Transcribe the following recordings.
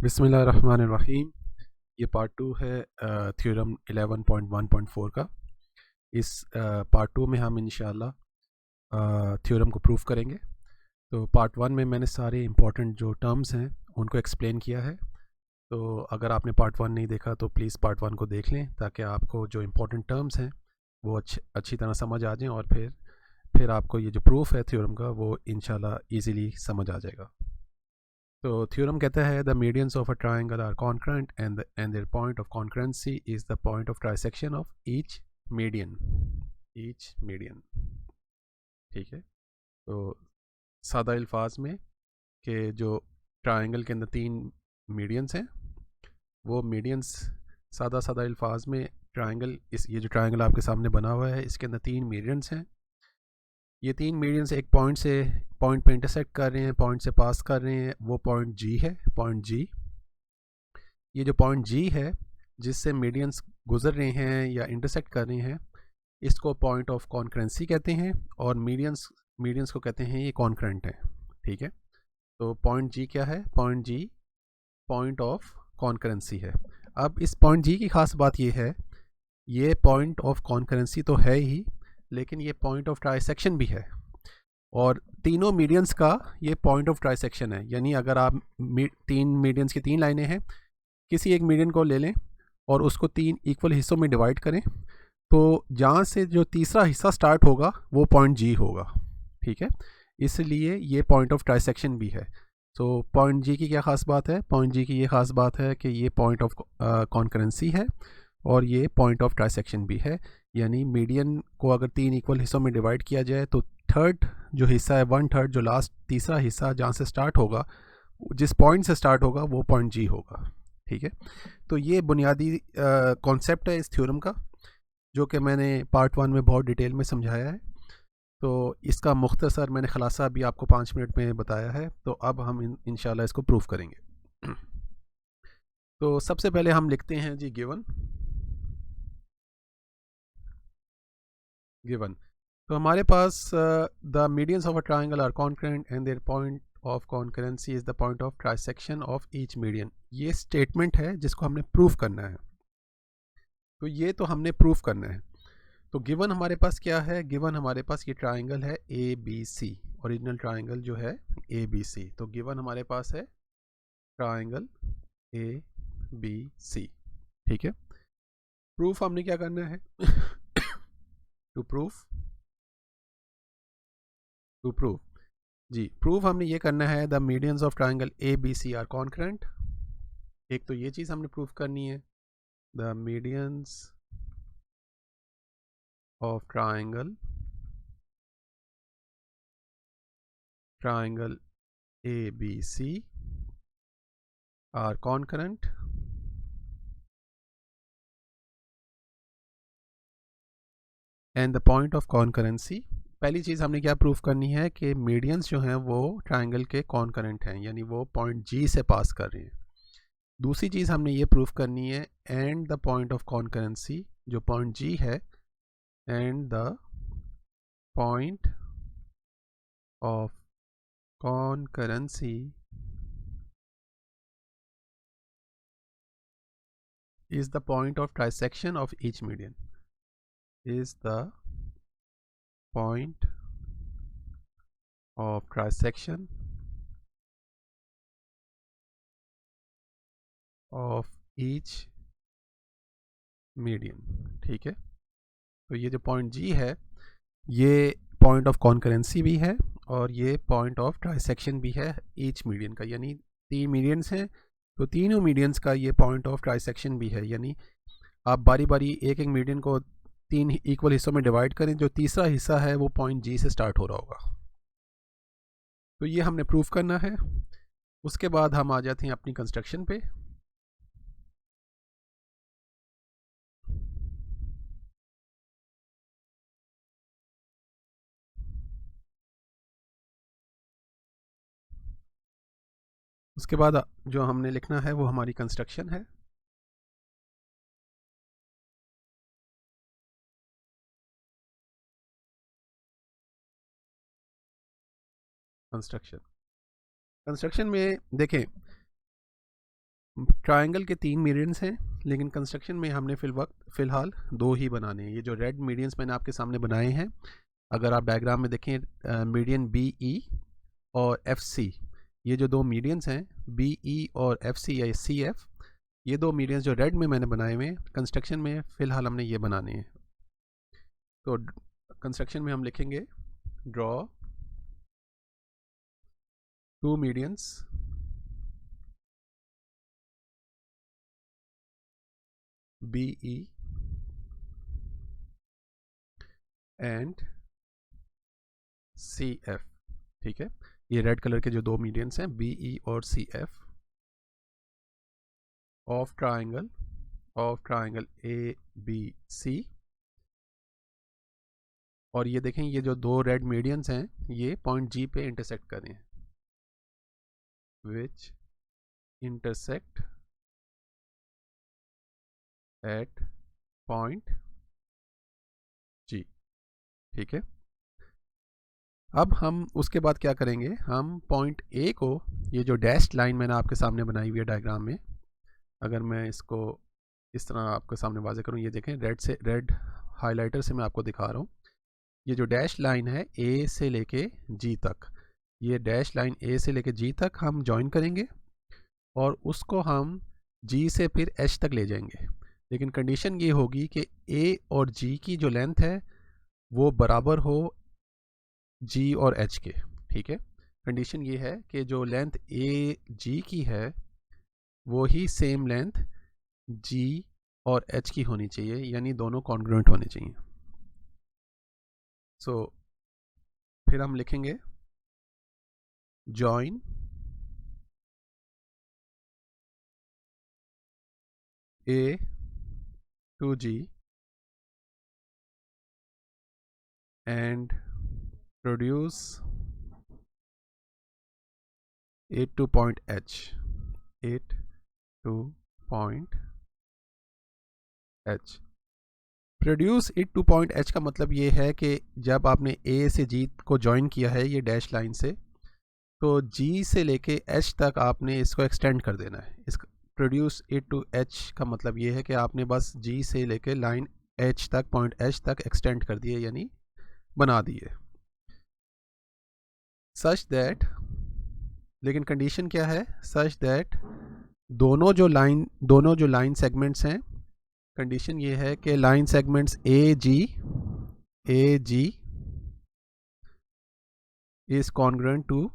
बिस्मिल्लाहिर्रहमानिर्रहीम। ये पार्ट 2 है थ्योरम 11.1.4 का। इस पार्ट 2 में हम इंशाल्लाह थ्योरम को प्रूफ करेंगे। तो पार्ट 1 में मैंने सारे इंपॉर्टेंट जो टर्म्स हैं उनको एक्सप्लेन किया है। तो अगर आपने पार्ट 1 नहीं देखा तो प्लीज़ पार्ट 1 को देख लें, ताकि आपको जो इंपॉर्टेंट टर्म्स हैं वो अच्छी तरह समझ आ जाएं, और फिर आपको ये जो प्रूफ है थ्योरम का वो इंशाल्लाह ईज़िली समझ आ जाएगा। तो थ्योरम कहता है the medians of a triangle are concurrent and their point of concurrency is the point of trisection of each median. ठीक है। तो सादा अल्फाज में कि जो ट्राइंगल के अंदर तीन मीडियंस हैं, वो मीडियंस सादा सादा अल्फाज में ये जो ट्राइंगल आपके सामने बना हुआ है, इसके अंदर तीन मीडियंस हैं। ये तीन मीडियंस एक पॉइंट पे इंटरसेक्ट कर रहे हैं, पॉइंट से पास कर रहे हैं, वो पॉइंट जी है, पॉइंट जी। ये जो पॉइंट जी है जिससे मीडियंस गुजर रहे हैं या इंटरसेक्ट कर रहे हैं, इसको पॉइंट ऑफ कॉन्करेंसी कहते हैं, और मीडियंस को कहते हैं ये कॉन्करेंट है। ठीक है। तो पॉइंट जी क्या है? Point G point of concurrency है। अब इस पॉइंट जी की खास बात ये है, ये पॉइंट ऑफ कॉन्करेंसी तो है ही, लेकिन ये पॉइंट ऑफ ट्राइसेक्शन भी है, और तीनों मीडियंस का ये पॉइंट ऑफ ट्राइसेक्शन है। यानी अगर आप तीन मीडियंस की तीन लाइनें हैं, किसी एक मीडियन को ले लें और उसको तीन इक्वल हिस्सों में डिवाइड करें, तो जहाँ से जो तीसरा हिस्सा स्टार्ट होगा वो पॉइंट जी होगा। ठीक है। इसलिए ये पॉइंट ऑफ ट्राइसेक्शन भी है। तो पॉइंट जी की क्या खास बात है? पॉइंट जी की ये खास बात है कि ये पॉइंट ऑफ कॉन्करेंसी है और ये पॉइंट ऑफ ट्राइसेक्शन भी है। यानी मीडियन को अगर तीन इक्वल हिस्सों में डिवाइड किया जाए तो थर्ड जो हिस्सा है, 1/3 जो लास्ट तीसरा हिस्सा जहाँ से स्टार्ट होगा, जिस पॉइंट से स्टार्ट होगा वो पॉइंट जी होगा। ठीक है। तो ये बुनियादी कॉन्सेप्ट है इस थ्योरम का, जो कि मैंने पार्ट 1 में बहुत डिटेल में समझाया है। तो इसका मुख्तसर मैंने ख़ुलासा अभी आपको 5 मिनट में बताया है। तो अब हम इंशाल्लाह इसको प्रूफ करेंगे। तो सबसे पहले हम लिखते हैं जी गिवन। तो हमारे पास the medians of a triangle are concurrent and their point of concurrency is the point of trisection of each median. ये स्टेटमेंट है जिसको हमने प्रूफ करना है। तो ये तो हमने प्रूफ करना है। तो गिवन हमारे पास क्या है? गिवन हमारे पास ये ट्राइंगल है A B C, original triangle जो है ए बी सी। तो गिवन हमारे पास है ट्राइंगल ए बी सी। ठीक है। प्रूफ हमने क्या करना है? टू प्रूफ जी, प्रूफ हमने ये करना है the medians of triangle A B C are concurrent. एक तो ये चीज़ हमने प्रूफ करनी है, the medians of triangle A B C are concurrent and the point of concurrency. पहली चीज़ हमने क्या प्रूफ करनी है कि मीडियंस जो हैं वो ट्राइंगल के कॉन्करेंट हैं, यानी वो पॉइंट जी से पास कर रहे हैं। दूसरी चीज़ हमने ये प्रूफ करनी है and the point of concurrency, जो पॉइंट जी है, and the point of concurrency is the point of trisection of each median, is the point of trisection of each median। ठीक है। तो ये जो पॉइंट जी है ये पॉइंट ऑफ कॉन्करेंसी भी है और ये पॉइंट ऑफ ट्राइसेक्शन भी है ईच मीडियन का। यानी तीन मीडियंस हैं, तो तीनों मीडियंस का ये पॉइंट ऑफ ट्राइसेक्शन भी है। यानी आप बारी बारी एक एक मीडियन को तीन इक्वल हिस्सों में डिवाइड करें, जो तीसरा हिस्सा है वो पॉइंट जी से स्टार्ट हो रहा होगा। तो ये हमने प्रूफ करना है। उसके बाद हम आ जाते हैं अपनी कंस्ट्रक्शन पे। उसके बाद जो हमने लिखना है वो हमारी कंस्ट्रक्शन है। कंस्ट्रक्शन में देखें, ट्रायंगल के 3 मीडियंस हैं, लेकिन कंस्ट्रक्शन में हमने फ़िलहाल 2 ही बनाने हैं। ये जो रेड मीडियंस मैंने आपके सामने बनाए हैं, अगर आप डायग्राम में देखें मीडियन BE और FC, ये जो 2 मीडियंस हैं BE और FC या CF, ये 2 मीडियंस जो रेड में मैंने बनाए हुए हैं, कंस्ट्रक्शन में फ़िलहाल हमने ये बनाने हैं। तो कंस्ट्रक्शन में हम लिखेंगे draw 2 medians BE and CF। ठीक है, ये रेड कलर के जो 2 मीडियंस हैं BE और CF ऑफ ट्रायंगल ABC। और ये देखें, ये जो 2 रेड मीडियंस हैं ये पॉइंट G पे इंटरसेक्ट कर रहे हैं, विच इंटरसेक्ट एट पॉइंट G। ठीक है, अब हम उसके बाद क्या करेंगे, हम पॉइंट A को, ये जो डैश्ड लाइन मैंने आपके सामने बनाई हुई है डायग्राम में, अगर मैं इसको इस तरह आपके सामने वाज़े करूँ, ये देखें रेड हाइलाइटर से मैं आपको दिखा रहा हूँ। ये जो डैश लाइन है A से लेके G तक, ये डैश लाइन A से लेके G तक हम जॉइन करेंगे और उसको हम G से फिर H तक ले जाएंगे। लेकिन कंडीशन ये होगी कि A और G की जो लेंथ है वो बराबर हो G और H के। ठीक है, कंडीशन ये है कि जो लेंथ AG की है वो ही सेम लेंथ G और H की होनी चाहिए, यानी दोनों कॉन्ग्रुएंट होने चाहिए। फिर हम लिखेंगे join A to G and produce it to point H। Produce it two point H का मतलब ये है कि जब आपने A से G को ज्वाइन किया है ये डैश लाइन से, तो G से लेके H तक आपने इसको एक्सटेंड कर देना है। इसका प्रोड्यूस इट टू H का मतलब ये है कि आपने बस G से लेके लाइन H तक, पॉइंट H तक एक्सटेंड कर दिए, यानी बना दिए। सच दैट, लेकिन कंडीशन क्या है, सच दैट दोनों जो लाइन सेगमेंट्स हैं, कंडीशन ये है कि line segments AG is congruent to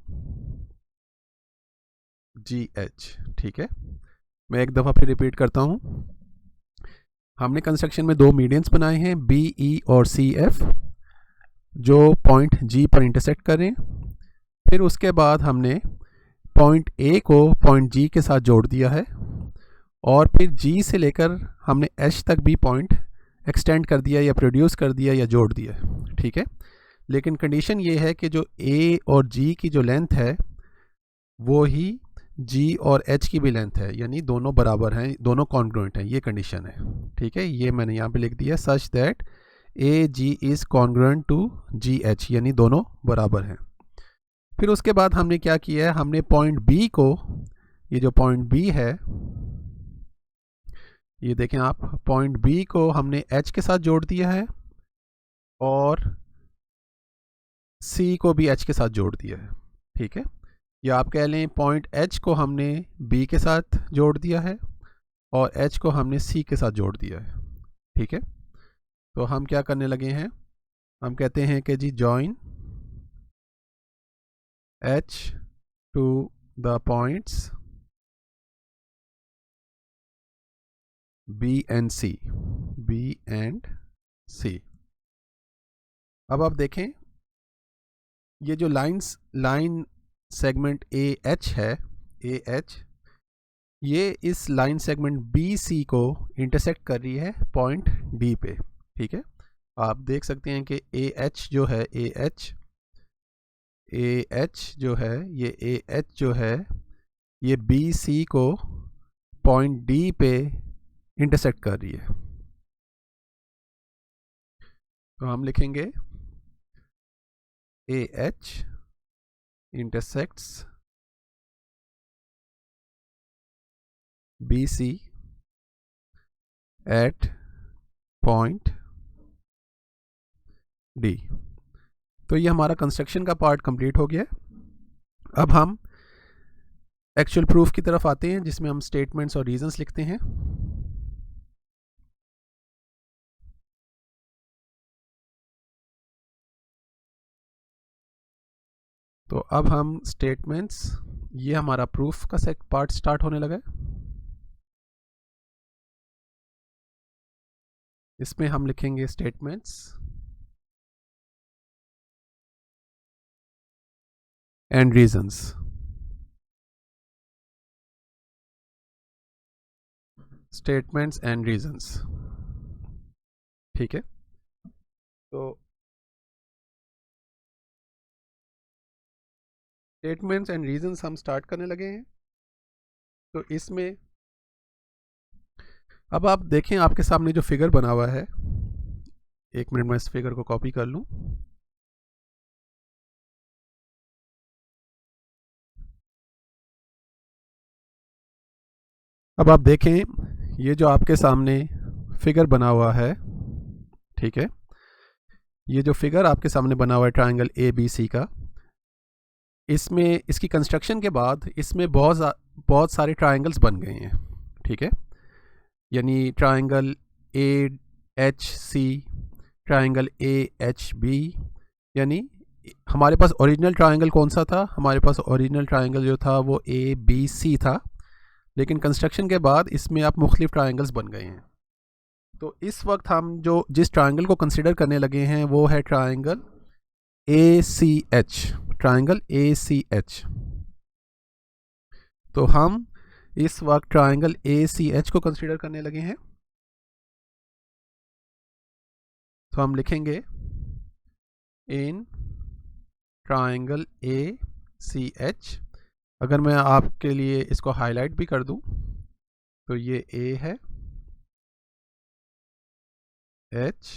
GH। ठीक है, मैं एक दफ़ा फिर रिपीट करता हूँ। हमने कंस्ट्रक्शन में 2 मीडियंस बनाए हैं BE और CF जो पॉइंट G पर इंटरसेक्ट करें। फिर उसके बाद हमने पॉइंट A को पॉइंट G के साथ जोड़ दिया है और फिर G से लेकर हमने H तक भी पॉइंट एक्सटेंड कर दिया या प्रोड्यूस कर दिया या जोड़ दिया। ठीक है, लेकिन कंडीशन ये है कि जो A और G की जो लेंथ है वो ही G और H की भी लेंथ है, यानी दोनों बराबर हैं, दोनों कॉन्ग्रुएंट हैं, ये कंडीशन है। ठीक है, ये मैंने यहाँ पे लिख दिया, such that AG is congruent to GH, यानी दोनों बराबर हैं। फिर उसके बाद हमने क्या किया है, हमने पॉइंट B को, ये जो पॉइंट B है, ये देखें आप, पॉइंट B को हमने H के साथ जोड़ दिया है और C को भी H के साथ जोड़ दिया है। ठीक है, या आप कह लें पॉइंट H को हमने B के साथ जोड़ दिया है और H को हमने C के साथ जोड़ दिया है। ठीक है, तो हम क्या करने लगे हैं, हम कहते हैं कि G join H to the points B and C। अब आप देखें, ये जो लाइन सेगमेंट AH है, AH, ये इस लाइन सेगमेंट BC को इंटरसेक्ट कर रही है पॉइंट D पे। ठीक है, आप देख सकते हैं कि AH जो है, AH जो है, ये AH जो है, ये BC को पॉइंट D पे इंटरसेक्ट कर रही है। तो हम लिखेंगे AH intersects BC at point D। तो ये हमारा कंस्ट्रक्शन का पार्ट कंप्लीट हो गया है। अब हम एक्चुअल प्रूफ की तरफ आते हैं, जिसमें हम स्टेटमेंट्स और रीजंस लिखते हैं। तो अब हम स्टेटमेंट्स, ये हमारा प्रूफ का पार्ट स्टार्ट होने लगा है। इसमें हम लिखेंगे statements and reasons. Statements and reasons, ठीक है। तो स्टेटमेंट्स एंड रीजंस हम स्टार्ट करने लगे हैं। तो इसमें अब आप देखें, आपके सामने जो फिगर बना हुआ है, एक मिनट में इस फिगर को कॉपी कर लूं। अब आप देखें, ये जो आपके सामने फिगर बना हुआ है, ठीक है, ये जो फिगर आपके सामने बना हुआ है ट्रायंगल ABC का, इसमें इसकी कंस्ट्रक्शन के बाद इसमें बहुत सारे ट्रायंगल्स बन गए हैं, ठीक है। यानी ट्रायंगल AHC, ट्रायंगल AHB, यानी हमारे पास ओरिजिनल ट्रायंगल कौन सा था? हमारे पास ओरिजिनल ट्रायंगल जो था वो ABC था, लेकिन कंस्ट्रक्शन के बाद इसमें आप मुख्तलिफ ट्रायंगल्स बन गए हैं। तो इस वक्त हम जिस ट्रायंगल को कंसिडर करने लगे हैं वो है ट्रायंगल ACH, ट्रायंगल ACH। तो हम इस वक्त ट्रायंगल ACH को कंसिडर करने लगे हैं। तो हम लिखेंगे इन ट्रायंगल ACH। अगर मैं आपके लिए इसको हाईलाइट भी कर दूं, तो ये A है, H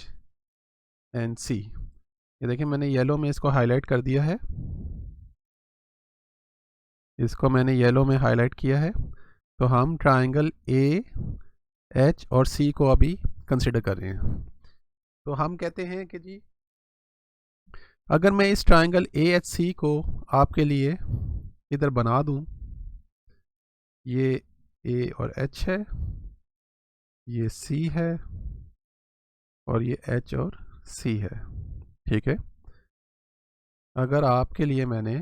एंड C। ये देखिए, मैंने येलो में इसको हाईलाइट कर दिया है, इसको मैंने येलो में हाईलाइट किया है। तो हम ट्रायंगल AH और C को अभी कंसिडर कर रहे हैं। तो हम कहते हैं कि जी, अगर मैं इस ट्रायंगल AHC को आपके लिए इधर बना दूं, ये A और H है, ये C है, और ये H और C है, ठीक है। अगर आपके लिए मैंने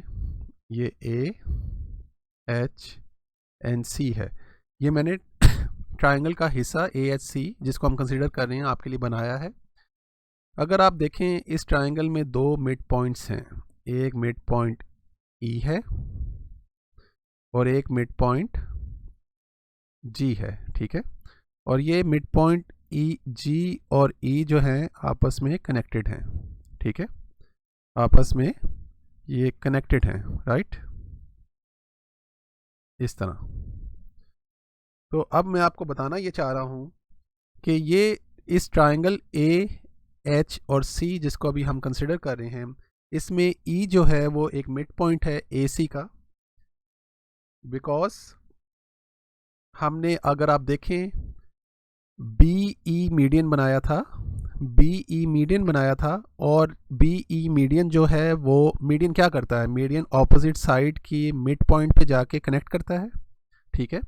ये A, H एंड C है, ये मैंने ट्रायंगल का हिस्सा AHC जिसको हम कंसिडर कर रहे हैं आपके लिए बनाया है। अगर आप देखें, इस ट्रायंगल में दो मिड पॉइंट्स हैं, एक मिड पॉइंट E है और एक मिड पॉइंट G है, ठीक है। और ये मिड पॉइंट G और E जो हैं आपस में कनेक्टेड हैं, ठीक है, आपस में ये कनेक्टेड हैं, राइट, इस तरह। तो अब मैं आपको बताना ये चाह रहा हूँ कि ये इस ट्रायंगल AH और C जिसको अभी हम कंसिडर कर रहे हैं, इसमें E जो है वो एक मिड पॉइंट है AC का, बिकॉज हमने, अगर आप देखें, BE मीडियन बनाया था, BE मीडियन बनाया था, और BE मीडियन जो है वो मीडियन क्या करता है? मीडियन ऑपोजिट साइड की मिड पॉइंट पे जाके कनेक्ट करता है, ठीक है।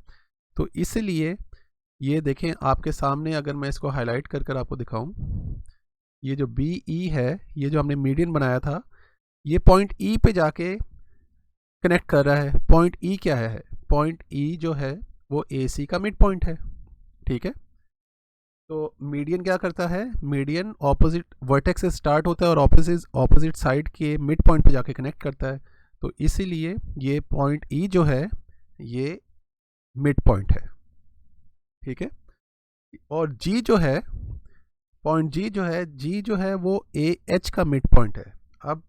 तो इसलिए ये देखें आपके सामने, अगर मैं इसको हाईलाइट कर कर आपको दिखाऊं, ये जो BE है, ये जो हमने मीडियन बनाया था, ये पॉइंट E पे जाके कनेक्ट कर रहा है। पॉइंट E क्या है? पॉइंट E जो है वो AC का मिड पॉइंट है, ठीक है। तो मीडियन क्या करता है? मीडियन ऑपोजिट वर्टेक्स से स्टार्ट होता है और ऑपोजिट साइड के मिड पॉइंट पे जाके कनेक्ट करता है। तो इसीलिए ये पॉइंट E जो है ये मिड पॉइंट है, ठीक है। और G जो है, पॉइंट G जो है वो AH का मिड पॉइंट है। अब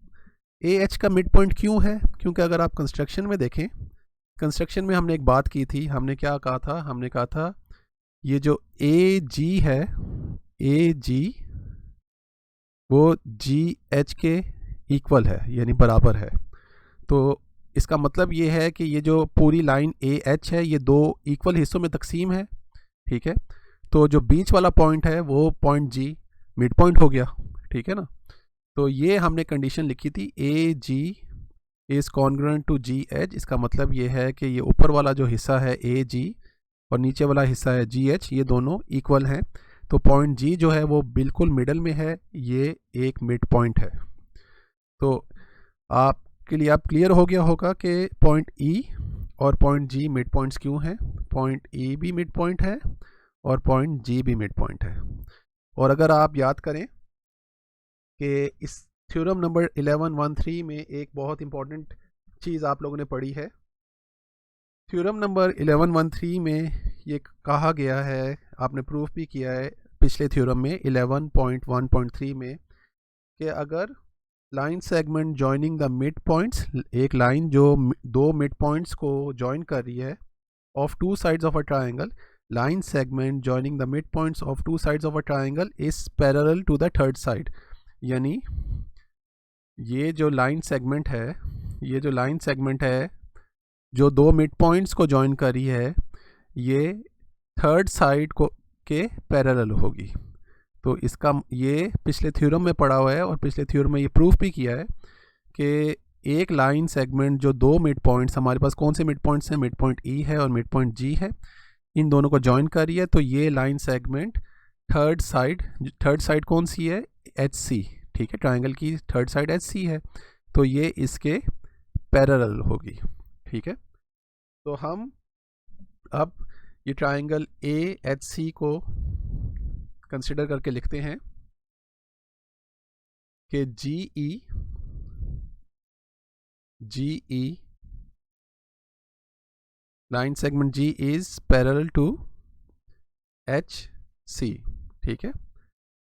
AH का मिड पॉइंट क्यों है? क्योंकि अगर आप कंस्ट्रक्शन में देखें, कंस्ट्रक्शन में हमने एक बात की थी, हमने क्या कहा था? हमने कहा था ये जो AG है, AG वो GH के इक्वल है, यानी बराबर है। तो इसका मतलब ये है कि ये जो पूरी लाइन ए एच है ये दो इक्वल हिस्सों में तकसीम है, ठीक है। तो जो बीच वाला पॉइंट है वो पॉइंट जी मिड पॉइंट हो गया, ठीक है ना। तो ये हमने कंडीशन लिखी थी A G is congruent to G H. इसका मतलब ये है कि ये ऊपर वाला जो हिस्सा है ए जी और नीचे वाला हिस्सा है जी एच, ये दोनों इक्वल हैं। तो पॉइंट जी जो है वो बिल्कुल मिडल में है, ये एक मिड पॉइंट है। तो आपके लिए आप क्लियर हो गया होगा कि पॉइंट ई और पॉइंट जी मिड पॉइंट्स क्यों हैं। पॉइंट ई भी मिड पॉइंट है और पॉइंट जी भी मिड पॉइंट है। और अगर आप याद करें कि इस थ्योरम नंबर 1113 में एक बहुत इंपॉर्टेंट चीज़ आप लोगों ने पढ़ी है। थ्योरम नंबर 1113 में ये कहा गया है, आपने प्रूफ भी किया है पिछले थ्योरम में 11.1.3 में, कि अगर line segment joining the mid points, एक लाइन जो दो मिड पॉइंट्स को जॉइन कर रही है of two sides of a triangle, line segment joining the midpoints of two sides of a triangle is parallel to the third side। यानी ये जो लाइन सेगमेंट है, ये जो लाइन सेगमेंट है जो दो मिड पॉइंट्स को जॉइन कर रही है, ये थर्ड साइड को के पैरेलल होगी। तो इसका ये पिछले थ्योरम में पढ़ा हुआ है और पिछले थ्योरम में ये प्रूफ भी किया है कि एक लाइन सेगमेंट जो दो मिड पॉइंट्स, हमारे पास कौन से मिड पॉइंट्स हैं, मिड पॉइंट ई है और मिड पॉइंट जी है, इन दोनों को जॉइन कर रही है। तो ये लाइन सेगमेंट थर्ड साइड कौन सी है, एच सी, ठीक है। ट्राइंगल की थर्ड साइड एच सी है, तो ये इसके पैरेलल होगी, ठीक है। तो हम अब ये ट्राइंगल ए एच सी को कंसिडर करके लिखते हैं कि G E line segment G is parallel to H C, ठीक है।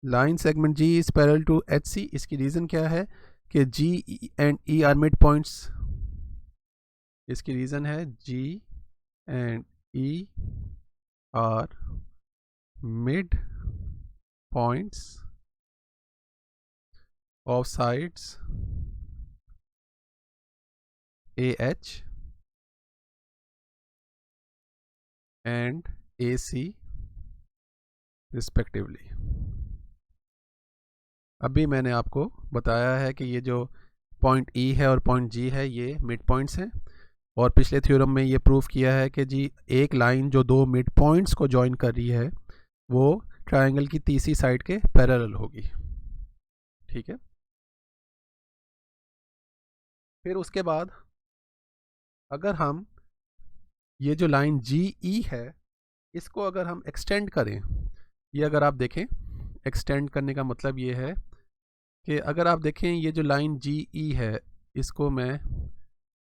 Line segment G is parallel to H C. इसकी रीज़न क्या है कि G and E are mid points. इसकी रीज़न है G and E are mid points of sides A H and A C respectively. अभी मैंने आपको बताया है कि ये जो पॉइंट ई है और पॉइंट जी है ये मिड पॉइंट्स हैं, और पिछले थ्योरम में ये प्रूफ किया है कि जी एक लाइन जो दो मिड पॉइंट्स को जॉइन कर रही है वो ट्रायंगल की तीसरी साइड के पैरेलल होगी, ठीक है। फिर उसके बाद अगर हम ये जो लाइन जी ई है इसको अगर हम एक्सटेंड करें, ये अगर आप देखें, एक्सटेंड करने का मतलब ये है कि अगर आप देखें ये जो लाइन जी ई है, इसको मैं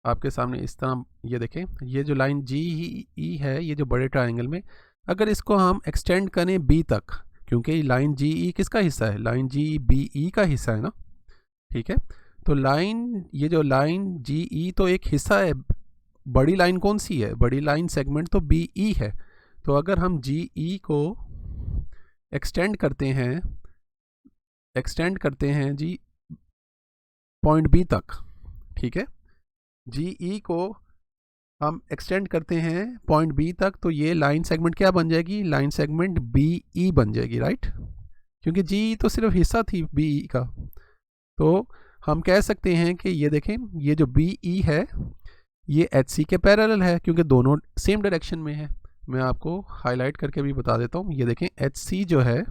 आपके सामने इस तरह, ये देखें, ये जो लाइन जी ई है ये जो बड़े ट्रायंगल में, अगर इसको हम एक्सटेंड करें बी तक, क्योंकि लाइन जी ई किसका हिस्सा है, लाइन जी ई बी ई का हिस्सा है ना, ठीक है। तो लाइन, ये जो लाइन जी ई तो एक हिस्सा है, बड़ी लाइन कौन सी है, बड़ी लाइन सेगमेंट तो बी ई है। तो अगर हम जी ई को एक्सटेंड करते हैं जी पॉइंट बी तक, ठीक है, जी ई को हम एक्सटेंड करते हैं पॉइंट बी तक, तो ये लाइन सेगमेंट क्या बन जाएगी, लाइन सेगमेंट बी ई बन जाएगी, राइट, क्योंकि जी ई तो सिर्फ हिस्सा थी बी ई का। तो हम कह सकते हैं कि ये देखें, ये जो बी ई है ये एच सी के पैरेलल है, क्योंकि दोनों सेम डायरेक्शन में है। मैं आपको हाईलाइट करके भी बता देता हूँ, ये देखें एच सी जो है,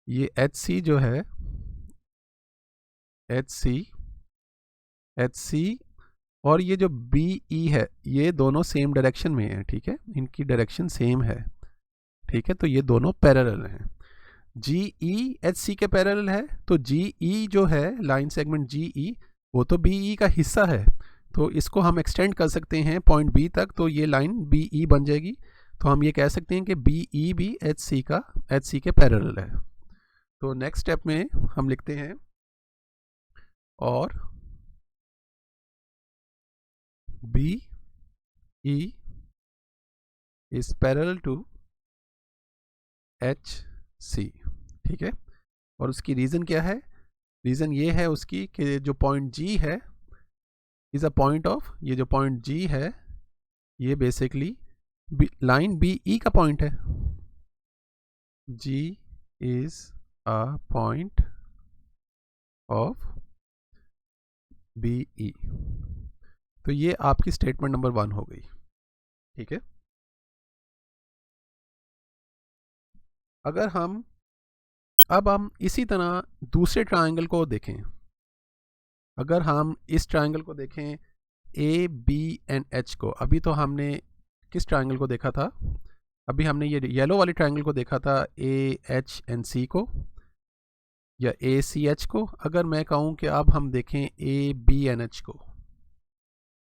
ये एच सी जो है, एच सी और ये जो बी ई है ये दोनों सेम डायरेक्शन में है, ठीक है, इनकी डायरेक्शन सेम है, ठीक है। तो ये दोनों पैरेलल हैं, जी ई एच सी के पैरेलल है। तो जी ई जो है लाइन सेगमेंट जी ई वो तो बी ई का हिस्सा है, तो इसको हम एक्सटेंड कर सकते हैं पॉइंट बी तक, तो ये लाइन बी ई बन जाएगी। तो हम ये कह सकते हैं कि बी ई भी एच सी के पैरेलल है। तो नेक्स्ट स्टेप में हम लिखते हैं और B E is parallel to H C, ठीक है। और उसकी रीज़न क्या है, रीज़न ये है उसकी कि जो पॉइंट जी है इज़ अ पॉइंट ऑफ, ये जो पॉइंट जी है ये बेसिकली लाइन बी ई का पॉइंट है। G is a point of B E. तो ये आपकी स्टेटमेंट नंबर 1 हो गई, ठीक है। अगर हम इसी तरह दूसरे ट्रायंगल को देखें, अगर हम इस ट्रायंगल को देखें ए बी एंड एच को, अभी तो हमने किस ट्रायंगल को देखा था, अभी हमने ये येलो वाले ट्रायंगल को देखा था, ए एच एंड सी को या ए सी एच को। अगर मैं कहूँ कि अब हम देखें ए बी एन एच को,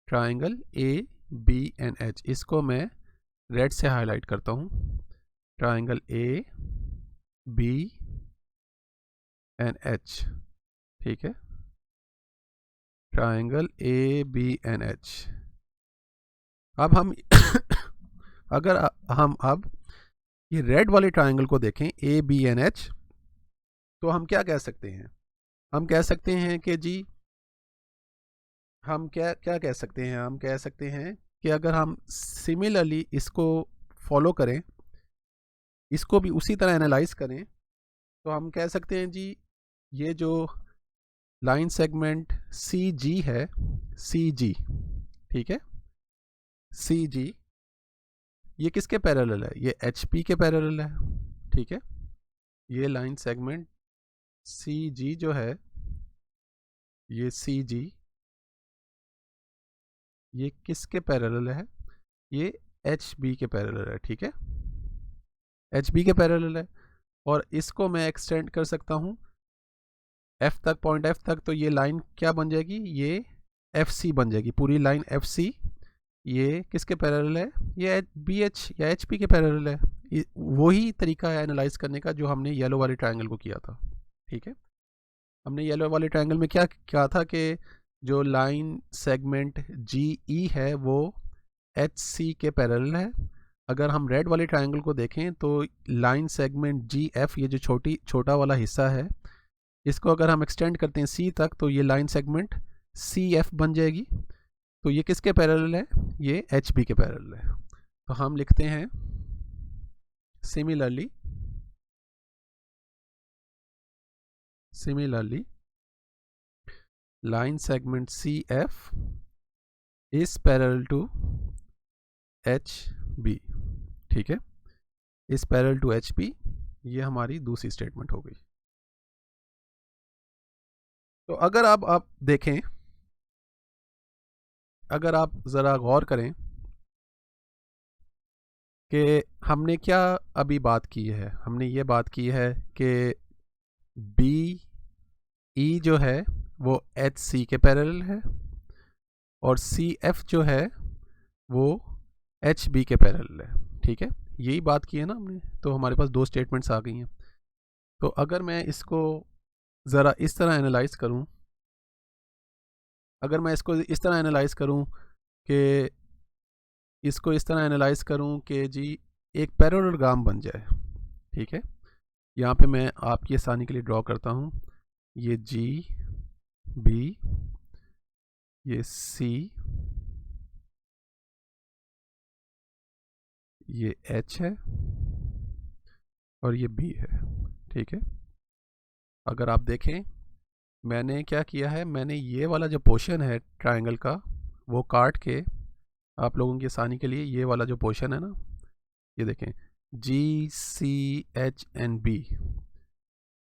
triangle A B N H, इसको मैं रेड से हाईलाइट करता हूँ, triangle A B N H, ठीक है, triangle A B N H. अब हम अगर हम अब ये रेड वाले ट्रायंगल को देखें ए बी एन एच, तो हम क्या कह सकते हैं, हम कह सकते हैं कि जी हम क्या क्या कह सकते हैं, हम कह सकते हैं कि अगर हम सिमिलरली इसको फॉलो करें, इसको भी उसी तरह एनालाइज करें, तो हम कह सकते हैं जी ये जो लाइन सेगमेंट सी जी है, सी जी, ठीक है, सी जी ये किसके पैरेलल है, ये एच पी के पैरेलल है, ठीक है। ये लाइन सेगमेंट सी जी जो है, ये सी जी ये किसके पैरेलल है, ये एच बी के पैरेलल है, ठीक है, एच बी के पैरेलल है। और इसको मैं एक्सटेंड कर सकता हूँ एफ तक, पॉइंट एफ तक, तो ये लाइन क्या बन जाएगी, ये एफ सी बन जाएगी, पूरी लाइन एफ सी ये किसके पैरेलल है, ये बी एच या एच पी के पैरेलल है। वही तरीका है एनालाइज करने का जो हमने येलो वाले ट्रायंगल को किया था, ठीक है। हमने येलो वाले ट्रायंगल में क्या था कि जो लाइन सेगमेंट जी ई है वो एच सी के पैरेलल है। अगर हम रेड वाले ट्रायंगल को देखें तो लाइन सेगमेंट जी एफ, ये जो छोटा वाला हिस्सा है, इसको अगर हम एक्सटेंड करते हैं सी तक, तो ये लाइन सेगमेंट सी एफ बन जाएगी। तो ये किसके पैरेलल है, ये एच बी के पैरेलल है। तो हम लिखते हैं similarly line segment C F is parallel to H B, ठीक है, is parallel to H B. ये हमारी दूसरी स्टेटमेंट हो गई। तो अगर आप देखें, अगर आप ज़रा गौर करें कि हमने क्या अभी बात की है, हमने ये बात की है कि बी ई जो है वो एच सी के पैरेलल है और सी एफ जो है वो एच बी के पैरेलल है, ठीक है, यही बात की है ना हमने। तो हमारे पास दो स्टेटमेंट्स आ गई हैं। तो अगर मैं इसको ज़रा इस तरह एनालाइज करूं, अगर मैं इसको इस तरह एनालाइज करूं कि इसको इस तरह एनालाइज करूं कि जी एक पैरेललोग्राम बन जाए, ठीक है। यहाँ पे मैं आपकी आसानी के लिए ड्रॉ करता हूँ, ये जी बी, ये सी, ये एच है और ये बी है, ठीक है। अगर आप देखें मैंने क्या किया है, मैंने ये वाला जो पोर्शन है ट्रायंगल का वो काट के आप लोगों की आसानी के लिए, ये वाला जो पोर्शन है ना, ये देखें जी सी एच एन बी,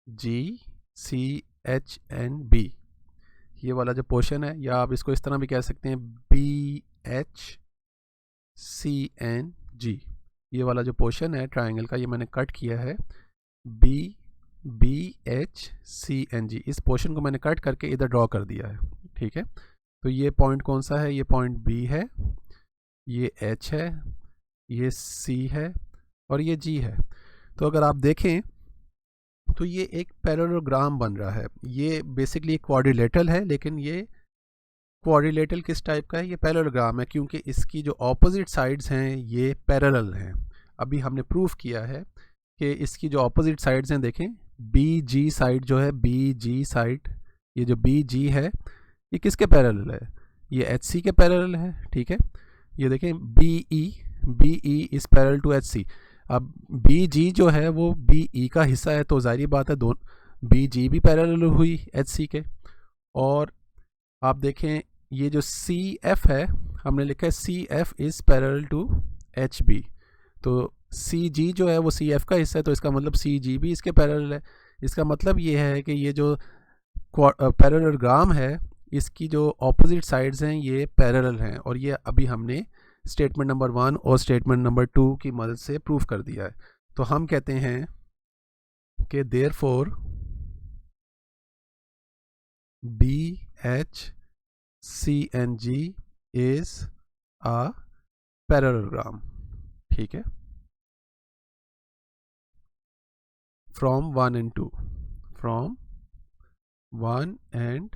जी सी एच एन बी, ये वाला जो पोर्शन है, या आप इसको इस तरह भी कह सकते हैं B H C N G, ये वाला जो पोर्शन है ट्रायंगल का, ये मैंने कट किया है B H C N G, इस पोर्शन को मैंने कट करके इधर ड्रॉ कर दिया है, ठीक है। तो ये पॉइंट कौन सा है, ये पॉइंट बी है, ये एच है, ये सी है और ये जी है। तो अगर आप देखें तो ये एक पैरेललोग्राम बन रहा है। ये बेसिकली एक क्वाड्रिलेटरल है, लेकिन ये क्वाड्रिलेटरल किस टाइप का है, ये पैरेललोग्राम है क्योंकि इसकी जो ऑपोजिट साइड्स हैं ये पैरेलल हैं। अभी हमने प्रूफ किया है कि इसकी जो ऑपोजिट साइड्स हैं, देखें बी जी साइड जो है, बी जी साइड, ये जो बी जी है ये किसके पैरेलल है, ये एच सी के पैरेलल है, ठीक है। ये देखें B E is parallel to H C. अब बी जी जो है वो बी ई का हिस्सा है, तो जाहिर बात है दोनों बी जी भी पैरेलल हुई एच सी के। और आप देखें ये जो सी एफ है, हमने लिखा है C F is parallel to H B, तो सी जी जो है वो सी एफ का हिस्सा है, तो इसका मतलब सी जी भी इसके पैरेलल है। इसका मतलब ये है कि ये जो पैरेललोग्राम है इसकी जो ऑपोजिट साइड्स हैं ये पैरेलल हैं, और ये अभी हमने स्टेटमेंट नंबर 1 और स्टेटमेंट नंबर 2 की मदद से प्रूफ कर दिया है। तो हम कहते हैं कि therefore B H C N G is a parallelogram, ठीक है, फ्रॉम 1 एंड 2, फ्रॉम 1 एंड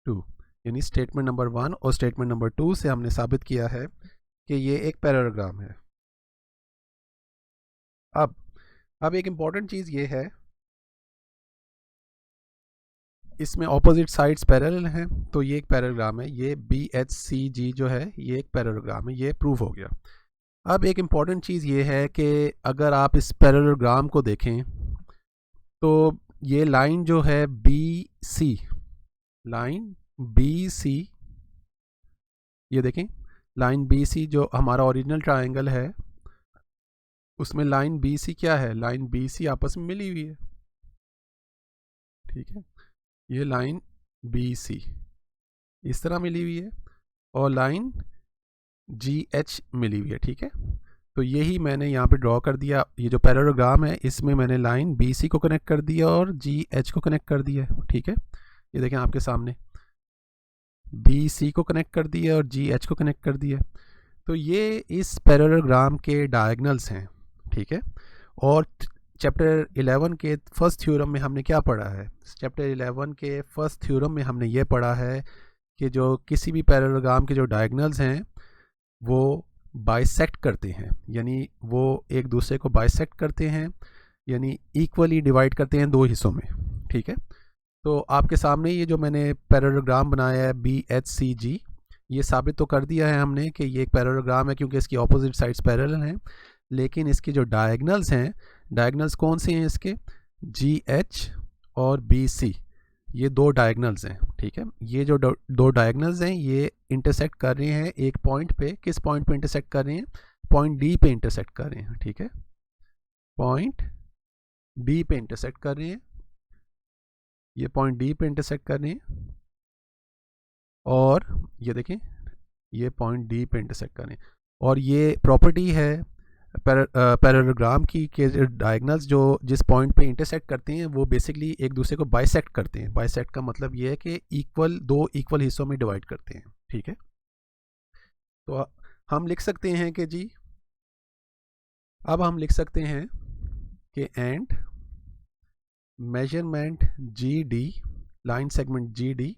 2, यानी स्टेटमेंट नंबर 1 और स्टेटमेंट नंबर 2 से हमने साबित किया है कि ये एक पैरेललोग्राम है। अब एक इम्पॉर्टेंट चीज़ ये है, इसमें ऑपोजिट साइड्स पैरेलल हैं, तो ये एक पैरेललोग्राम है। ये बी एच सी जी जो है ये एक पैरेललोग्राम है, ये प्रूफ हो गया। अब एक इम्पॉर्टेंट चीज़ ये है कि अगर आप इस पैरेललोग्राम को देखें तो ये लाइन जो है B C, line B C, ये देखें लाइन बी सी जो हमारा ओरिजिनल ट्रायंगल है उसमें लाइन बी सी क्या है, लाइन बी सी आपस में मिली हुई है, ठीक है। ये लाइन बी सी इस तरह मिली हुई है और लाइन जी एच मिली हुई है, ठीक है। तो यही मैंने यहाँ पे ड्रॉ कर दिया, ये जो पैरेललोग्राम है इसमें मैंने लाइन बी सी को कनेक्ट कर दिया और जी एच को कनेक्ट कर दिया है, ठीक है। ये देखें आपके सामने बी सी को कनेक्ट कर दिया और जी एच को कनेक्ट कर दिया। तो ये इस पैरेललोग्राम के डायगनल्स हैं, ठीक है। और चैप्टर 11 के फर्स्ट थ्योरम में हमने क्या पढ़ा है, चैप्टर 11 के फर्स्ट थ्योरम में हमने ये पढ़ा है कि जो किसी भी पैरेललोग्राम के जो डायगनल्स हैं वो बाइसेक्ट करते हैं, यानी वो एक दूसरे को बाइसेक्ट करते हैं, यानी इक्वली डिवाइड करते हैं दो हिस्सों में, ठीक है। तो आपके सामने ये जो मैंने पैरेललोग्राम बनाया है बी एच सी जी, ये साबित तो कर दिया है हमने कि ये एक पैरेललोग्राम है क्योंकि इसकी ऑपोजिट साइड्स पैरेलल हैं, लेकिन इसके जो डायगनल्स हैं, डायगनल्स कौन से हैं इसके, जी एच और बी सी, ये दो डायगनल्स हैं, ठीक है। ये जो दो डायगनल्स हैं ये इंटरसेक्ट कर रहे हैं एक पॉइंट पे, किस पॉइंट पे इंटरसेक्ट कर रहे हैं, पॉइंट डी पे इंटरसेक्ट कर रहे हैं, ठीक है, पॉइंट डी पे इंटरसेक्ट कर रहे हैं, ये पॉइंट डी पे इंटरसेक्ट कर रहे हैं, और ये देखें ये पॉइंट डी पे इंटरसेक्ट कर रहे हैं। और ये प्रॉपर्टी है पैरेललोग्राम की कि डायगनल्स जो जिस पॉइंट पे इंटरसेक्ट करते हैं वो बेसिकली एक दूसरे को बाइसेक्ट करते हैं। बाइसेक्ट का मतलब ये है कि दो इक्वल हिस्सों में डिवाइड करते हैं, ठीक है। तो हम लिख सकते हैं कि जी, अब हम लिख सकते हैं कि and measurement G D, line segment G D,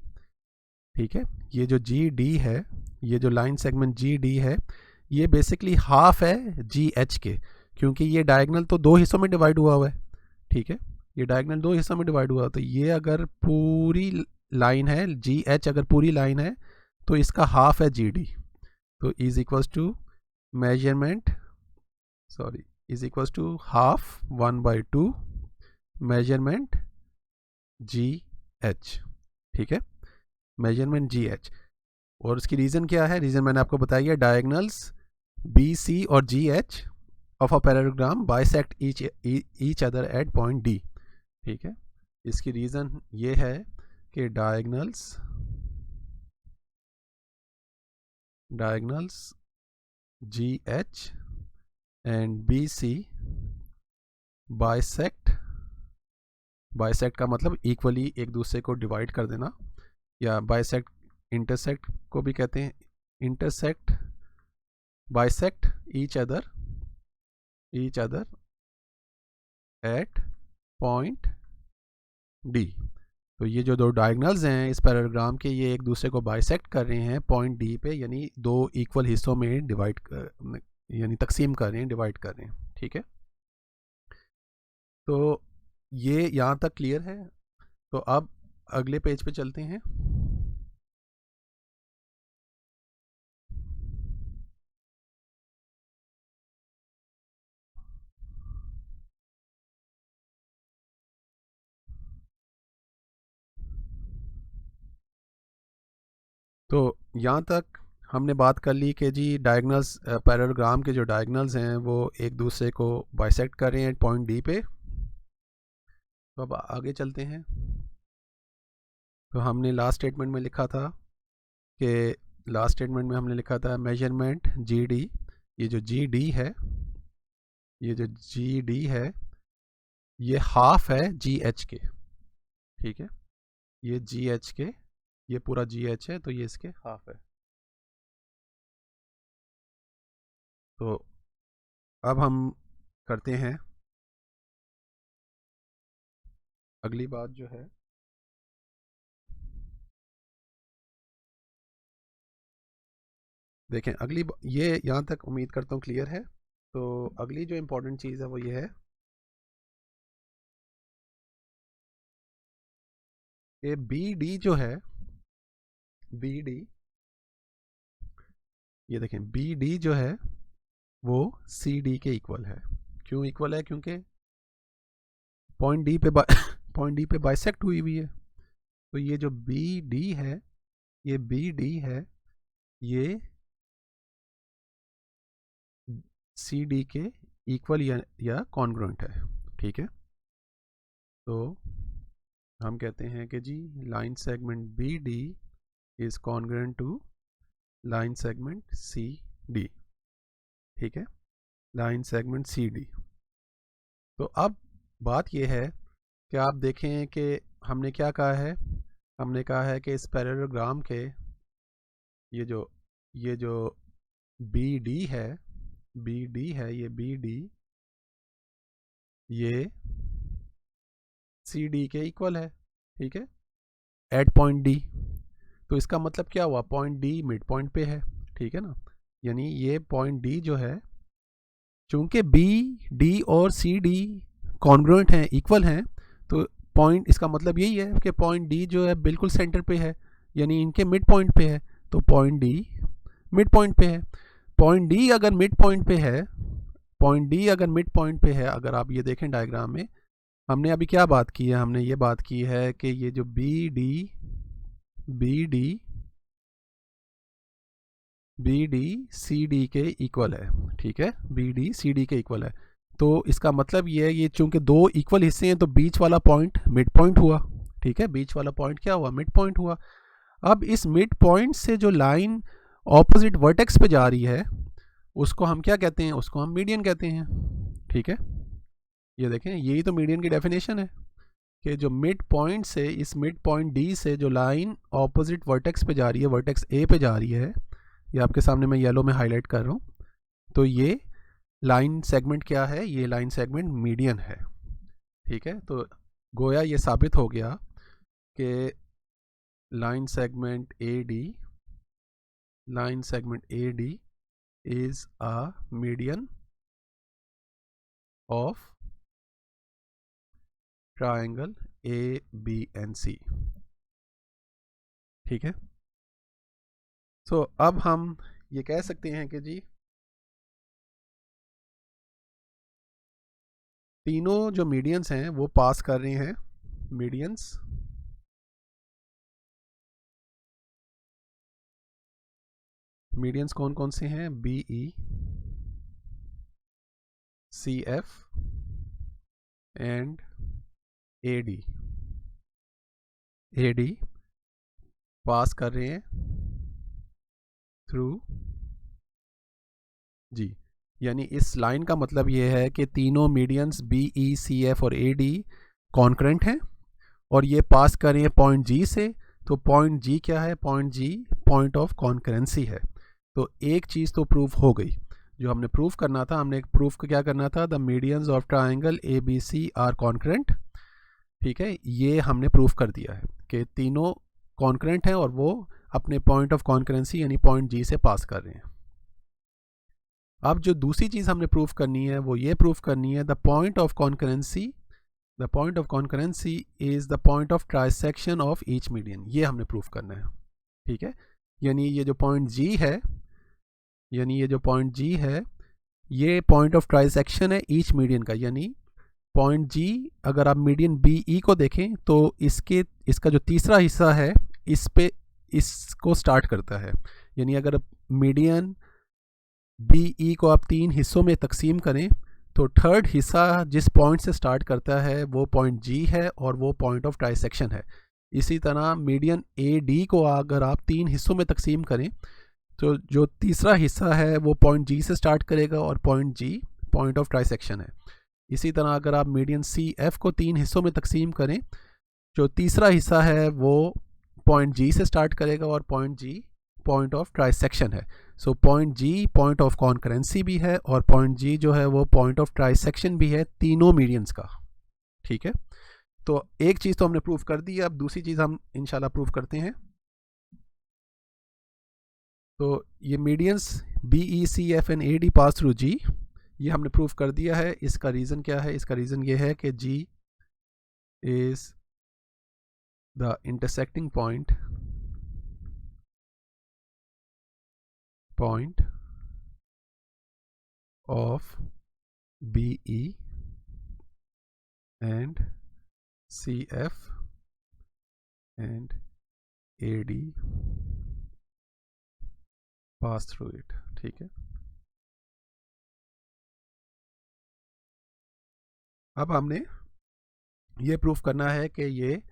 ठीक है, ये जो जी डी है, ये जो लाइन सेगमेंट जी डी है ये बेसिकली हाफ है जी एच के, क्योंकि ये डायगनल तो दो हिस्सों में डिवाइड हुआ है, ठीक है, ये डायगनल दो हिस्सों में डिवाइड हुआ, तो ये अगर पूरी लाइन है जी एच, अगर पूरी लाइन है तो इसका हाफ है जी डी, तो is equals to measurement, sorry, is equals to half 1/2 measurement G H, ठीक है, मेजरमेंट जी एच। और उसकी रीज़न क्या है, रीज़न मैंने आपको बताया, डायगनल्स बी सी और G H of a parallelogram bisect each other at point D, ठीक है। इसकी रीज़न ये है कि diagonals G H and B C bisect का मतलब इक्वली एक दूसरे को डिवाइड कर देना, या बाइसेक्ट इंटरसेक्ट को भी कहते हैं, intersect bisect each other at point D. तो ये जो दो डायगनल्स हैं इस पैरेललोग्राम के ये एक दूसरे को बाइसेक्ट कर रहे हैं पॉइंट डी पे, यानी दो इक्वल हिस्सों में डिवाइड यानी तकसीम कर रहे हैं, डिवाइड कर रहे हैं, ठीक है। तो ये यहाँ तक क्लियर है। तो अब अगले पेज पे चलते हैं। तो यहाँ तक हमने बात कर ली कि जी डायगनल्स पैरेललोग्राम के जो डायगनल्स हैं वो एक दूसरे को बाइसेक्ट कर रहे हैं पॉइंट डी पे। तो अब आगे चलते हैं। तो हमने लास्ट स्टेटमेंट में लिखा था कि मेजरमेंट जी डी, ये जो जी डी है, ये हाफ है जी एच के, ठीक है, ये जी एच के, ये पूरा जी एच है तो ये इसके हाफ है। तो अब हम करते हैं अगली बात जो है, देखें ये यहाँ तक उम्मीद करता हूँ क्लियर है। तो अगली जो इम्पोर्टेंट चीज़ है वो ये है कि बी डी जो है, बी डी, ये देखें बी डी जो है वो सी डी के इक्वल है। क्यों इक्वल है? क्योंकि पॉइंट डी पे पॉइंट डी पे बाइसेक्ट हुई हुई है। तो ये जो बी डी है, ये बी डी है, ये सी डी के इक्वल या कॉन्ग्रुएंट है, ठीक है। तो हम कहते हैं कि G line segment B D is congruent to line segment C D, ठीक है, लाइन सेगमेंट सी डी। तो अब बात यह है कि आप देखें कि हमने क्या कहा है, हमने कहा है कि इस पैरेललोग्राम के ये जो बी डी है, ये बी डी ये सी डी के इक्वल है, ठीक है, एट पॉइंट डी। तो इसका मतलब क्या हुआ, पॉइंट डी मिड पॉइंट पे है, ठीक है ना। यानी ये पॉइंट डी जो है, चूंकि बी डी और सी डी कॉन्ग्रुएंट हैं, इक्वल हैं, तो पॉइंट, इसका मतलब यही है कि पॉइंट डी जो है बिल्कुल सेंटर पे है, यानी इनके मिड पॉइंट पे है। तो पॉइंट डी मिड पॉइंट पे है। पॉइंट डी अगर मिड पॉइंट पे है, अगर आप ये देखें डायग्राम में, हमने अभी क्या बात की है, हमने ये बात की है कि ये जो बी डी सी डी के इक्वल है, ठीक है, बी डी सी डी के इक्वल है। तो इसका मतलब ये है, ये चूंकि दो इक्वल हिस्से हैं तो बीच वाला पॉइंट मिड पॉइंट हुआ, ठीक है, बीच वाला पॉइंट क्या हुआ, मिड पॉइंट हुआ। अब इस मिड पॉइंट से जो लाइन ऑपोजिट वर्टेक्स पे जा रही है उसको हम क्या कहते हैं, उसको हम मीडियन कहते हैं, ठीक है। ये देखें, यही तो मीडियन की डेफिनेशन है कि जो मिड पॉइंट से, इस मिड पॉइंट डी से जो लाइन ऑपोजिट वर्टेक्स पे जा रही है, वर्टेक्स ए पे जा रही है, ये आपके सामने मैं येलो में हाईलाइट कर रहा हूँ, तो ये लाइन सेगमेंट क्या है, ये लाइन सेगमेंट मीडियन है, ठीक है। तो गोया ये साबित हो गया कि line segment A D is a median of triangle A, B and C, ठीक है। तो अब हम ये कह सकते हैं कि जी तीनों जो मीडियंस हैं वो पास कर रहे हैं, मीडियंस कौन कौन से हैं, B E, C F and A D pass कर रहे हैं थ्रू जी। यानी इस लाइन का मतलब ये है कि तीनों medians B E C F और ए डी कॉन्करेंट हैं और ये पास कर रहे हैं पॉइंट जी से। तो पॉइंट जी क्या है, point G point of concurrency है। तो एक चीज़ तो प्रूफ हो गई, जो हमने प्रूफ करना था, हमने प्रूफ को क्या करना था, the medians of triangle A B C are concurrent, ठीक है, ये हमने प्रूफ कर दिया है कि तीनों कॉन्करेंट हैं और वो अपने पॉइंट ऑफ कॉन्करेंसी यानी पॉइंट जी से पास कर रहे हैं। अब जो दूसरी चीज़ हमने प्रूफ करनी है वो ये प्रूफ करनी है, the point of concurrency is the point of trisection of each median, ये हमने प्रूफ करना है, ठीक है। यानी ये जो पॉइंट जी है, ये पॉइंट ऑफ ट्राइसेक्शन है ईच मीडियन का। यानी पॉइंट जी, अगर आप मीडियन बी ई को देखें तो इसका जो तीसरा हिस्सा है, इस पे इसको स्टार्ट करता है। यानी अगर मीडियन BE को आप 3 हिस्सों में तकसीम करें तो थर्ड हिस्सा जिस पॉइंट से स्टार्ट करता है वो पॉइंट G है और वो पॉइंट ऑफ ट्राइसेक्शन है। इसी तरह मीडियन AD को अगर आप 3 हिस्सों में तकसीम करें तो जो तीसरा हिस्सा है वो पॉइंट G से स्टार्ट करेगा और point G point of trisection है। इसी तरह अगर आप मीडियन CF को 3 हिस्सों में तकसीम करें, जो तीसरा हिस्सा है वो पॉइंट G से स्टार्ट करेगा और point G point of trisection है। So point G point of concurrency भी है और पॉइंट G जो है वो पॉइंट ऑफ ट्राइसेक्शन भी है तीनों मीडियंस का। ठीक है, तो एक चीज़ तो हमने प्रूव कर दी है, अब दूसरी चीज़ हम इंशाल्लाह प्रूव करते हैं। तो ये medians BE CF and AD pass through G, ये हमने प्रूव कर दिया है। इसका रीज़न क्या है? इसका रीज़न ये है कि G is the intersecting point of BE and CF and AD pass through it। ठीक है, अब हमने ये प्रूफ करना है कि ये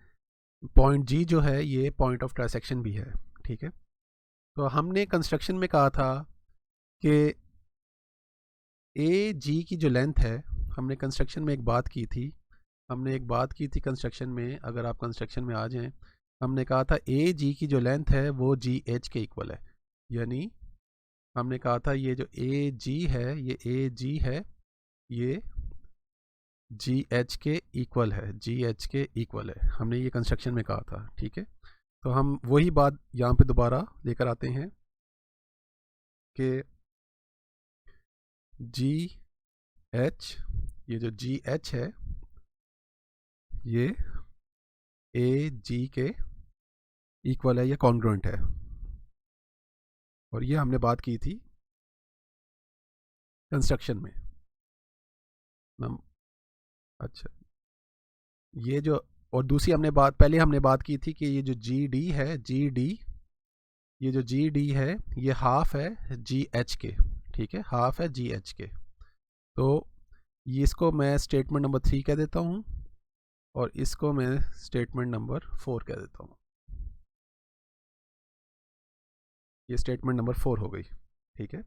पॉइंट G जो है ये पॉइंट ऑफ ट्रांसेक्शन भी है। ठीक है, तो हमने कंस्ट्रक्शन में कहा था कि AG की जो लेंथ है, हमने कंस्ट्रक्शन में एक बात की थी, कंस्ट्रक्शन में, अगर आप कंस्ट्रक्शन में आ जाएं, हमने कहा था AG की जो लेंथ है वो GH के इक्वल है। यानी हमने कहा था ये जो AG है, ये AG है, ये GH के इक्वल है, GH के इक्वल है, हमने ये कंस्ट्रक्शन में कहा था। ठीक है, तो हम वही बात यहाँ पे दोबारा लेकर आते हैं कि GH, ये जो GH है ये AG के इक्वल है, ये कॉन्ग्रुएंट है, और ये हमने बात की थी कंस्ट्रक्शन में। अच्छा, ये जो, और दूसरी हमने बात, पहले हमने बात की थी कि ये जो GD है, ये जो GD है ये हाफ है GH के। ठीक है, हाफ है GH के। तो ये इसको मैं स्टेटमेंट नंबर 3 कह देता हूँ और इसको मैं स्टेटमेंट नंबर 4 कह देता हूँ। ये स्टेटमेंट नंबर 4 हो गई। ठीक है,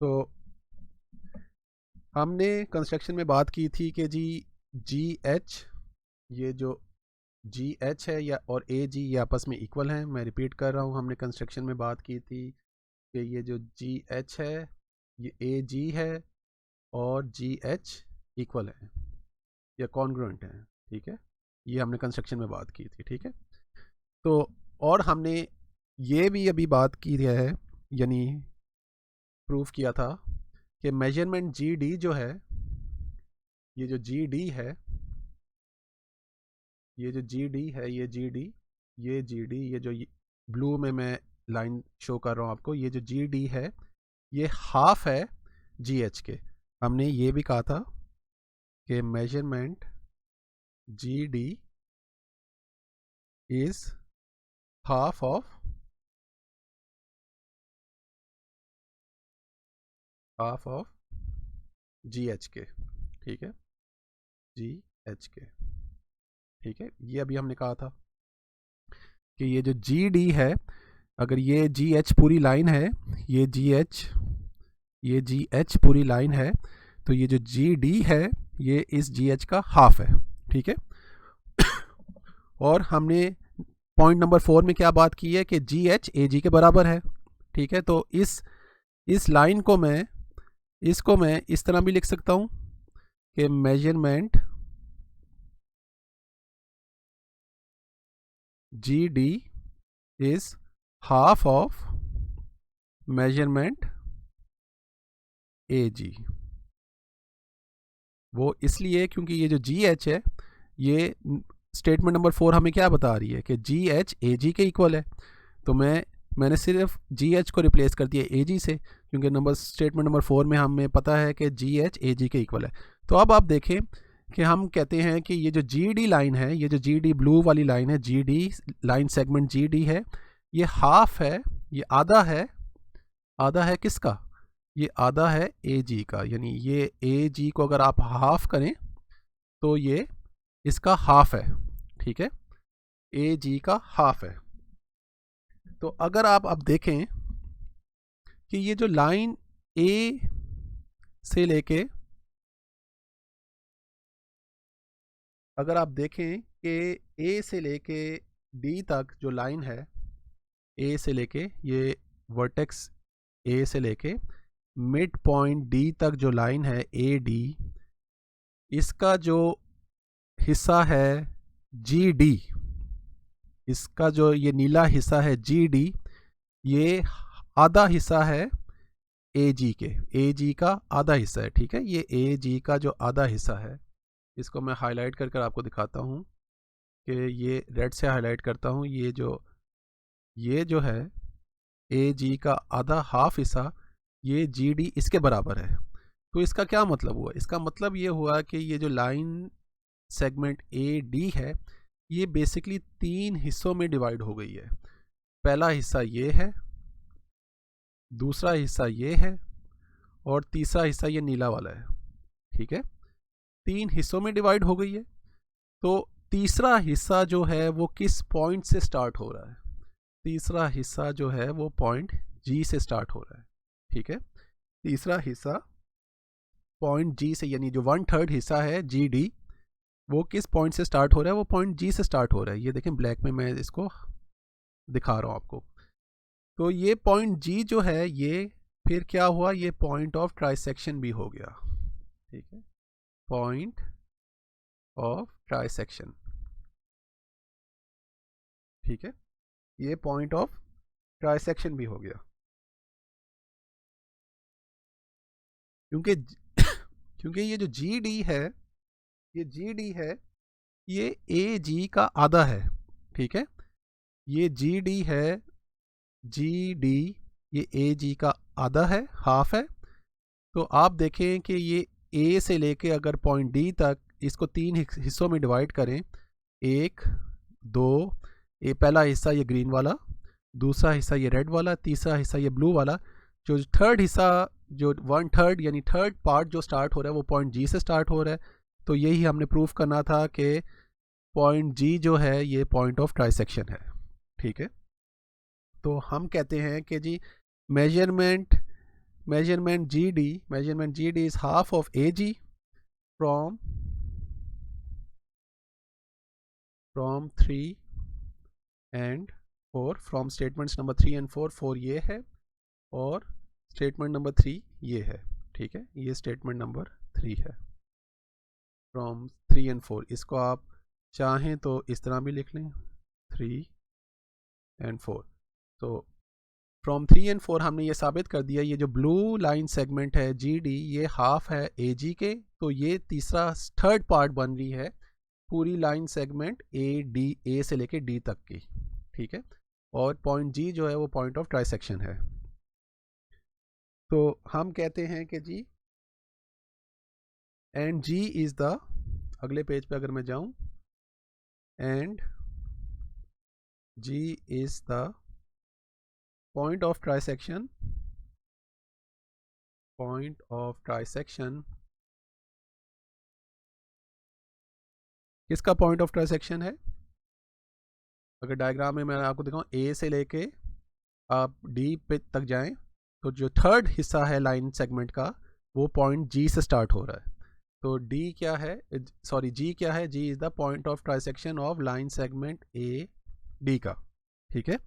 तो हमने कंस्ट्रक्शन में बात की थी कि GH, ये जो GH है या और AG ये आपस में इक्वल हैं। मैं रिपीट कर रहा हूँ, हमने कंस्ट्रक्शन में बात की थी कि ये जो GH है ये AG है और GH इक्वल है या कॉन्ग्रुएंट है। ठीक है, ये हमने कंस्ट्रक्शन में बात की थी। ठीक है, तो और हमने ये भी अभी बात की है, यानी प्रूफ किया था कि मेजरमेंट GD जो है, ये जो GD है, ये जो GD है, ये GD, ये जो ब्लू में मैं लाइन शो कर रहा हूँ आपको, ये जो GD है ये हाफ है GH के। हमने ये भी कहा था कि measurement GD is half of GH के। ठीक है, GH के। ठीक है, ये अभी हमने कहा था कि ये जो GD है, अगर ये GH पूरी लाइन है, ये GH पूरी लाइन है, तो ये जो GD है ये इस GH का हाफ है। ठीक है, और हमने पॉइंट नंबर 4 में क्या बात की है कि GH AG के बराबर है। ठीक है, तो इस लाइन को मैं, इसको मैं इस तरह भी लिख सकता हूँ कि measurement GD is half of measurement AG। वो इसलिए क्योंकि ये जो GH है, ये स्टेटमेंट नंबर 4 हमें क्या बता रही है कि GH AG के इक्वल है। तो मैंने सिर्फ GH को रिप्लेस कर दिया AG से, क्योंकि स्टेटमेंट नंबर 4 में हमें पता है कि GH AG के इक्वल है। तो अब आप देखें कि हम कहते हैं कि ये जो GD लाइन है, ये जो GD ब्लू वाली लाइन है, GD लाइन सेगमेंट GD है, ये हाफ है, ये आधा है। आधा है किसका? ये आधा है AG का, यानी ये AG को अगर आप हाफ करें तो ये इसका हाफ है, ठीक है, AG का हाफ है। तो अगर आप अब देखें कि ये जो लाइन A से लेके, अगर आप देखें कि A से लेके D तक जो लाइन है, A से लेके ये वर्टेक्स A से लेके मिड पॉइंट D तक जो लाइन है AD, इसका जो हिस्सा है GD, इसका जो ये नीला हिस्सा है GD, ये आधा हिस्सा है AG के, AG का आधा हिस्सा है, ठीक है। ये AG का जो आधा हिस्सा है, इसको मैं हाईलाइट कर आपको दिखाता हूँ कि ये रेड से हाईलाइट करता हूँ। ये जो है AG का आधा हाफ हिस्सा, ये GD इसके बराबर है। तो इसका क्या मतलब हुआ? इसका मतलब ये हुआ कि ये जो लाइन सेगमेंट AD है, ये बेसिकली 3 हिस्सों में डिवाइड हो गई है। पहला हिस्सा ये है, दूसरा हिस्सा ये है, और तीसरा हिस्सा ये नीला वाला है, ठीक है। 3 हिस्सों में डिवाइड हो गई है। तो तीसरा हिस्सा जो है वो किस पॉइंट से स्टार्ट हो रहा है? तीसरा हिस्सा जो है वो पॉइंट G से स्टार्ट हो रहा है, ठीक है। तीसरा हिस्सा पॉइंट G से, यानी जो 1/3 हिस्सा है GD, वो किस पॉइंट से स्टार्ट हो रहा है? वो पॉइंट G से स्टार्ट हो रहा है। ये देखें ब्लैक में मैं इसको दिखा रहा हूँ आपको। तो ये पॉइंट G जो है, ये फिर क्या हुआ? ये पॉइंट ऑफ ट्राइसेक्शन भी हो गया, ठीक है, पॉइंट ऑफ ट्राइसेक्शन, ठीक है, ये पॉइंट ऑफ ट्राइसेक्शन भी हो गया। क्योंकि ये जो GD है, ये GD है, ये AG का आधा है, ठीक है। ये GD है, GD ये AG का आधा है, हाफ है। तो आप देखें कि ये A से लेके अगर पॉइंट D तक इसको 3 हिस्सों में डिवाइड करें, 1 2, ये पहला हिस्सा ये ग्रीन वाला, दूसरा हिस्सा ये रेड वाला, तीसरा हिस्सा ये ब्लू वाला। जो थर्ड हिस्सा, जो 1/3 यानी थर्ड पार्ट जो स्टार्ट हो रहा है, वो पॉइंट G से स्टार्ट हो रहा है। तो यही हमने प्रूफ करना था कि पॉइंट G जो है ये पॉइंट ऑफ ट्राइसेक्शन है, ठीक है। तो हम कहते हैं कि जी measurement GD is half of AG from 3 and 4, from statements number 3 and 4 ये है, और स्टेटमेंट नंबर 3 ये है, ठीक है। ये स्टेटमेंट नंबर 3 है, फ्रॉम 3 and 4। इसको आप चाहें तो इस तरह भी लिख लें, 3 and 4। तो फ्रॉम 3 and 4 हमने ये साबित कर दिया, ये जो ब्लू लाइन सेगमेंट है GD, ये हाफ है AG के। तो ये तीसरा थर्ड पार्ट बन रही है पूरी लाइन सेगमेंट A से लेके D तक की, ठीक है। और पॉइंट G जो है वो पॉइंट ऑफ ट्राइसेक्शन है। तो हम कहते हैं कि G and G is the, अगले पेज पे अगर मैं जाऊं, and G is the point of trisection, किसका पॉइंट ऑफ ट्राइसेक्शन है? अगर डायग्राम में मैं आपको दिखाऊं, A से लेके आप D पे तक जाएं, तो जो थर्ड हिस्सा है लाइन सेगमेंट का, वो पॉइंट G से स्टार्ट हो रहा है। तो G क्या है? G is the point of trisection of line segment AD का, ठीक है।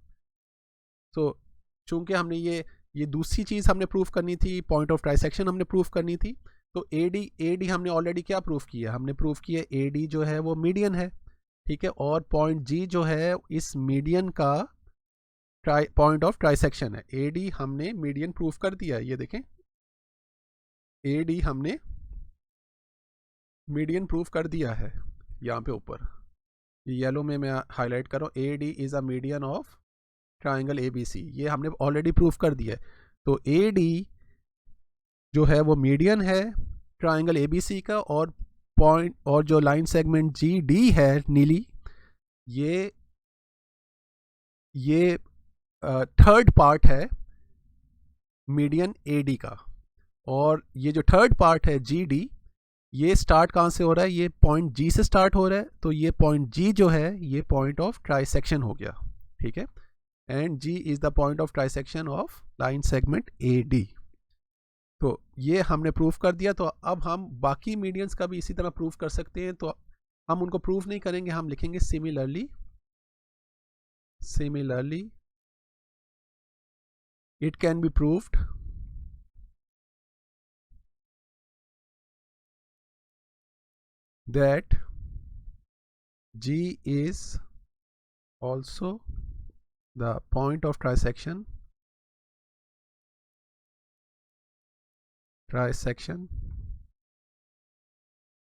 तो चूंकि हमने ये दूसरी चीज़ हमने प्रूफ करनी थी, पॉइंट ऑफ ट्राइसेक्शन हमने प्रूफ करनी थी। तो AD हमने ऑलरेडी क्या प्रूफ किया? हमने प्रूफ किया AD जो है वो मीडियन है, ठीक है, और पॉइंट G जो है इस मीडियन का पॉइंट ऑफ ट्राइसेक्शन है। AD हमने मीडियन प्रूफ कर दिया, ये देखें, AD हमने मीडियन प्रूफ कर दिया है यहाँ पे ऊपर, येलो में मैं हाईलाइट कर रहा हूँ, AD is a median of triangle ABC, ये हमने ऑलरेडी प्रूफ कर दिया है। तो AD जो है वो मीडियन है ट्राइंगल ABC का, और पॉइंट और जो लाइन सेगमेंट जी डी है नीली, ये थर्ड पार्ट है मीडियन ए डी का। और ये जो थर्ड पार्ट है जी डी, ये स्टार्ट कहाँ से हो रहा है? ये पॉइंट जी से स्टार्ट हो रहा है। तो ये पॉइंट जी जो है ये पॉइंट ऑफ ट्राइसेक्शन हो गया, ठीक है। And G is the point of trisection of line segment A D. तो ये हमने प्रूफ कर दिया। तो अब हम बाकी मीडियंस का भी इसी तरह प्रूफ कर सकते हैं। तो हम उनको प्रूफ नहीं करेंगे, हम लिखेंगे similarly it can be proved that G is also the point of trisection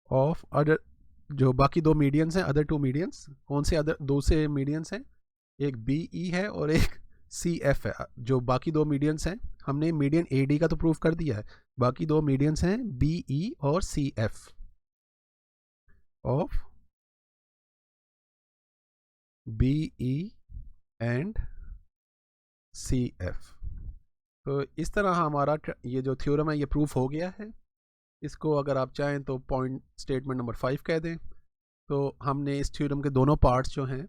of other, जो बाकी दो मीडियंस हैं, अदर टू मीडियंस। कौन से अदर दो से मीडियंस हैं? एक बी ई है और एक सी एफ है। जो बाकी दो मीडियंस हैं, हमने मीडियन ए डी का तो प्रूफ कर दिया है, बाकी दो मीडियंस हैं बी ई और C F of B E and C F. तो इस तरह हमारा ये जो थ्योरम है ये प्रूफ हो गया है। इसको अगर आप चाहें तो पॉइंट स्टेटमेंट नंबर 5 कह दें। तो हमने इस थ्योरम के दोनों पार्ट्स जो हैं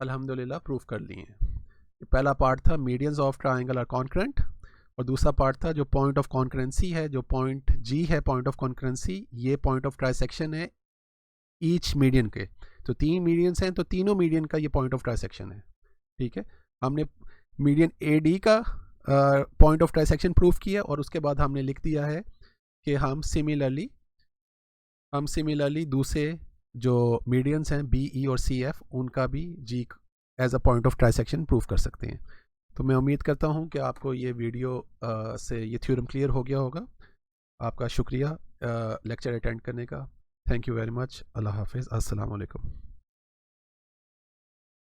अल्हम्दुलिल्लाह प्रूफ कर लिए हैं। पहला पार्ट था medians of triangle are concurrent, और दूसरा पार्ट था जो पॉइंट ऑफ कॉन्करेंसी है, जो पॉइंट जी है पॉइंट ऑफ कॉन्करेंसी, ये पॉइंट ऑफ ट्राइसेक्शन है ईच मीडियन के। तो 3 मीडियंस हैं, तो तीनों मीडियन का ये पॉइंट ऑफ ट्राइसेक्शन है, ठीक है। हमने मीडियन ए डी का पॉइंट ऑफ ट्राइसेक्शन प्रूफ किया, और उसके बाद हमने लिख दिया है कि हम सिमिलरली दूसरे जो मीडियंस हैं बी ई और सी एफ, उनका भी G as a point of trisection proof कर सकते हैं। तो मैं उम्मीद करता हूँ कि आपको ये वीडियो से ये थ्योरम क्लियर हो गया होगा। आपका शुक्रिया लेक्चर अटेंड करने का। Thank you very much. अल्लाह हाफिज़। अस्सलाम वालेकुम।